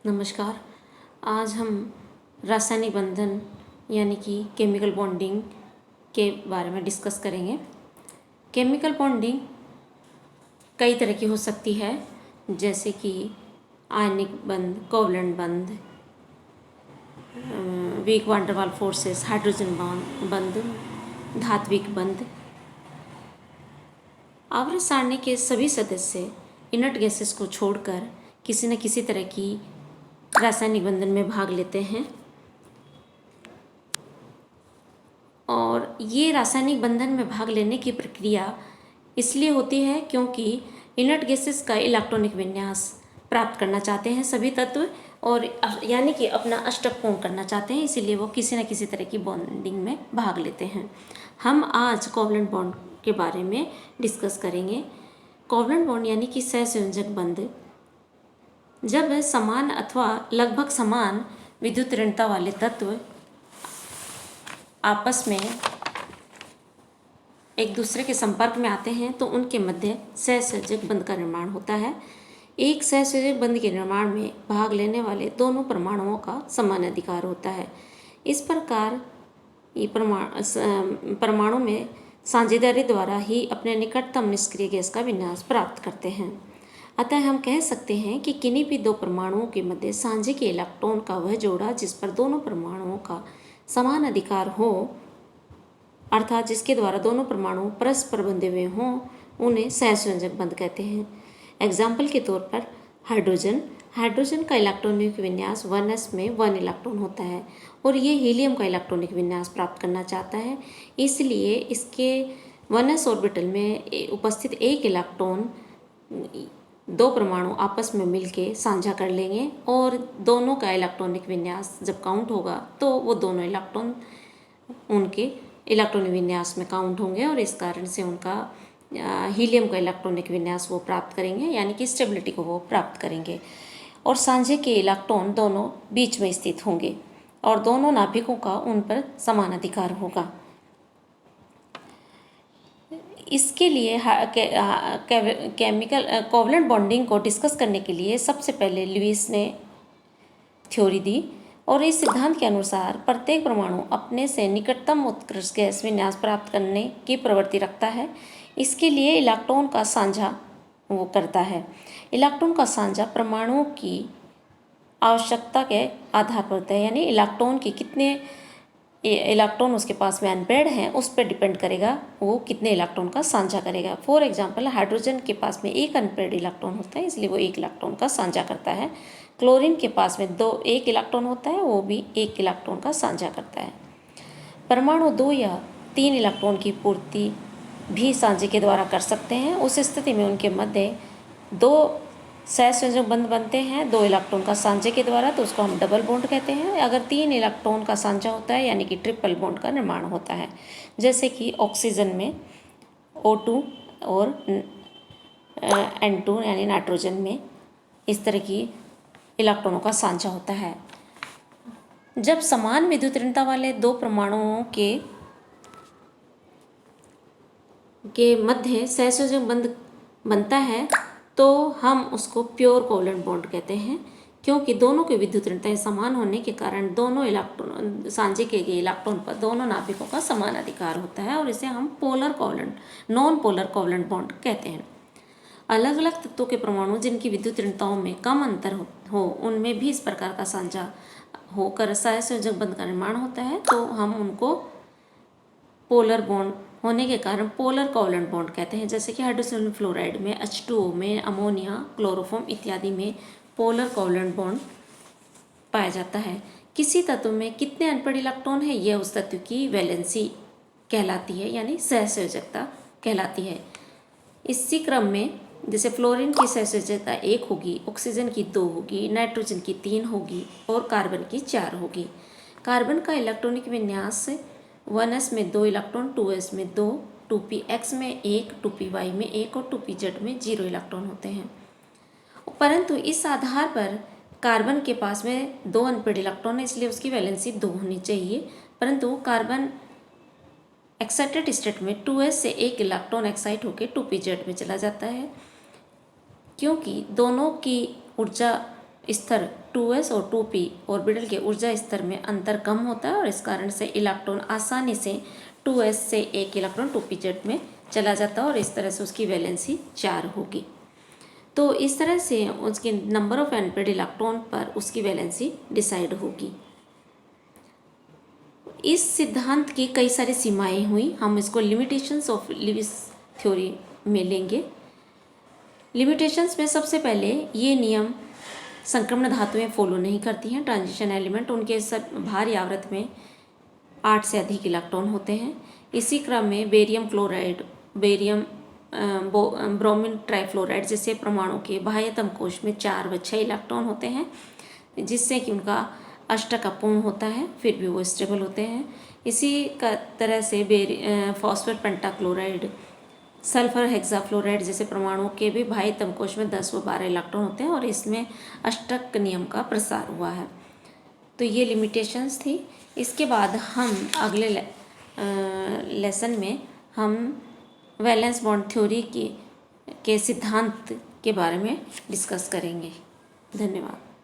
नमस्कार। आज हम रासायनिक बंधन यानी कि केमिकल बॉन्डिंग के बारे में डिस्कस करेंगे। केमिकल बॉन्डिंग कई तरह की हो सकती है, जैसे कि आयनिक बंध, कोवलेंट बंध, वीक वान डेर वाल फोर्सेस, हाइड्रोजन बंध, धात्विक बंध। आवर्त सारणी के सभी सदस्य इनर्ट गैसेस को छोड़कर किसी न किसी तरह की रासायनिक बंधन में भाग लेते हैं, और ये रासायनिक बंधन में भाग लेने की प्रक्रिया इसलिए होती है क्योंकि इनर्ट गैसेस का इलेक्ट्रॉनिक विन्यास प्राप्त करना चाहते हैं सभी तत्व, और यानी कि अपना अष्टक पूर्ण करना चाहते हैं, इसीलिए वो किसी न किसी तरह की बॉन्डिंग में भाग लेते हैं। हम आज कोवलेंट बॉन्ड के बारे में डिस्कस करेंगे। कोवलेंट बॉन्ड यानी कि सहसंयोजक बंध जब समान अथवा लगभग समान विद्युत ऋणता वाले तत्व आपस में एक दूसरे के संपर्क में आते हैं तो उनके मध्य सहसंयोजक बंध का निर्माण होता है। एक सहसंयोजक बंध के निर्माण में भाग लेने वाले दोनों परमाणुओं का समान अधिकार होता है। इस प्रकार ये परमाणु में साझेदारी द्वारा ही अपने निकटतम निष्क्रिय गैस का विन्यास प्राप्त करते हैं। अतः हम कह सकते हैं कि किन्हीं भी दो परमाणुओं के मध्य साझे के इलेक्ट्रॉन का वह जोड़ा जिस पर दोनों परमाणुओं का समान अधिकार हो, अर्थात जिसके द्वारा दोनों परमाणु परस्पर बंधे हुए हों, उन्हें सहसंयोजक बंध कहते हैं। एग्जाम्पल के तौर पर हाइड्रोजन का इलेक्ट्रॉनिक विन्यास 1s में 1 इलेक्ट्रॉन होता है, और ये हीलियम का इलेक्ट्रॉनिक विन्यास प्राप्त करना चाहता है। इसलिए इसके 1s ऑर्बिटल में उपस्थित एक इलेक्ट्रॉन दो परमाणु आपस में मिलके साझा कर लेंगे, और दोनों का इलेक्ट्रॉनिक विन्यास जब काउंट होगा तो वो दोनों इलेक्ट्रॉन उनके इलेक्ट्रॉनिक विन्यास में काउंट होंगे, और इस कारण से उनका हीलियम का इलेक्ट्रॉनिक विन्यास वो प्राप्त करेंगे, यानी कि स्टेबिलिटी को वो प्राप्त करेंगे, और साझे के इलेक्ट्रॉन दोनों बीच में स्थित होंगे और दोनों नाभिकों का उन पर समान अधिकार होगा। इसके लिए केमिकल कोवलेंट बॉन्डिंग को डिस्कस करने के लिए सबसे पहले लुईस ने थ्योरी दी, और इस सिद्धांत के अनुसार प्रत्येक परमाणु अपने से निकटतम उत्कृष्ट गैस विन्यास प्राप्त करने की प्रवृत्ति रखता है। इसके लिए इलेक्ट्रॉन का साझा वो करता है। इलेक्ट्रॉन का साझा परमाणुओं की आवश्यकता के आधार पर होता है, यानी इलेक्ट्रॉन की कितने इलेक्ट्रॉन उसके पास में अनपेयर्ड हैं उस पर डिपेंड करेगा वो कितने इलेक्ट्रॉन का साझा करेगा। फॉर एग्जांपल, हाइड्रोजन के पास में एक अनपेयर्ड इलेक्ट्रॉन होता है, इसलिए वो एक इलेक्ट्रॉन का साझा करता है। क्लोरीन के पास में एक इलेक्ट्रॉन होता है, वो भी एक इलेक्ट्रॉन का साझा करता है। परमाणु 2 या 3 इलेक्ट्रॉन की पूर्ति भी साझे के द्वारा कर सकते हैं। उस स्थिति में उनके मध्य 2 सहसंयोजक बंध बनते हैं 2 इलेक्ट्रॉन का साझे के द्वारा, तो उसको हम डबल बॉन्ड कहते हैं। अगर 3 इलेक्ट्रॉन का साझा होता है, यानी कि ट्रिपल बॉन्ड का निर्माण होता है, जैसे कि ऑक्सीजन में O2 और N2 यानी नाइट्रोजन में इस तरह की इलेक्ट्रॉनों का साझा होता है। जब समान विद्युत ऋणता वाले दो परमाणुओं के मध्य सहसंयोजक बंध बनता है तो हम उसको प्योर कोवलेंट बॉन्ड कहते हैं, क्योंकि दोनों के विद्युत ऋणताएं समान होने के कारण दोनों इलेक्ट्रॉन साझे किए गए इलेक्ट्रॉन पर दोनों नाभिकों का समान अधिकार होता है, और इसे हम नॉन पोलर कोवलेंट बॉन्ड कहते हैं। अलग अलग तत्वों के परमाणु जिनकी विद्युत ऋणताओं में कम अंतर हो उनमें भी इस प्रकार का साझा होकर सहसंयोजक बंध का निर्माण होता है, तो हम उनको पोलर बॉन्ड होने के कारण पोलर कोवलेंट बॉन्ड कहते हैं। जैसे कि हाइड्रोजन फ्लोराइड में, H2O में, अमोनिया, क्लोरोफॉर्म इत्यादि में पोलर कोवलेंट बॉन्ड पाया जाता है। किसी तत्व में कितने अनपेयर्ड इलेक्ट्रॉन है, यह उस तत्व की वैलेंसी कहलाती है, यानी सहसंयोजकता कहलाती है। इसी क्रम में जैसे फ्लोरीन की सहसंयोजकता 1 होगी, ऑक्सीजन की 2 होगी, नाइट्रोजन की 3 होगी और कार्बन की 4 होगी। कार्बन का इलेक्ट्रॉनिक विन्यास 1s में 2 इलेक्ट्रॉन, 2s में 2, 2px में 1, 2py में 1 और 2pz में 0 इलेक्ट्रॉन होते हैं। परंतु इस आधार पर कार्बन के पास में 2 अनपेयर्ड इलेक्ट्रॉन है, इसलिए उसकी वैलेंसी 2 होनी चाहिए। परंतु कार्बन एक्साइटेड स्टेट में 2s से 1 इलेक्ट्रॉन एक्साइट होकर 2pz में चला जाता है, क्योंकि दोनों की ऊर्जा स्तर 2s और 2p ऑर्बिटल के ऊर्जा स्तर में अंतर कम होता है और इस कारण से इलेक्ट्रॉन आसानी से 2s से एक इलेक्ट्रॉन 2pz में चला जाता है और इस तरह से उसकी वैलेंसी 4 होगी। तो इस तरह से उसके नंबर ऑफ अनपेड इलेक्ट्रॉन पर उसकी वैलेंसी डिसाइड होगी। इस सिद्धांत की कई सारी सीमाएं हुई, हम इसको लिमिटेशंस ऑफ लिविस थ्योरी में लेंगे। लिमिटेशंस में सबसे पहले ये नियम संक्रमण धातुएं फॉलो नहीं करती हैं। ट्रांजिशन एलिमेंट उनके सब भारी आवृत्ति में 8 से अधिक इलेक्ट्रॉन होते हैं। इसी क्रम में barium chloride, barium bromine trifluoride जैसे परमाणु के बाह्यतम कोश में 4 व 6 इलेक्ट्रॉन होते हैं, जिससे कि उनका अष्टक अपूर्ण होता है, फिर भी वो स्टेबल होते हैं। इसी का तरह से फॉस्फेट पेंटाक्लोराइड, सल्फर हेक्साफ्लोराइड जैसे परमाणुओं के भी बाह्यतम कोश में 10 व 12 इलेक्ट्रॉन होते हैं और इसमें अष्टक नियम का प्रसार हुआ है। तो ये लिमिटेशंस थी। इसके बाद हम अगले लेसन में हम वैलेंस बॉन्ड थ्योरी के सिद्धांत के बारे में डिस्कस करेंगे। धन्यवाद।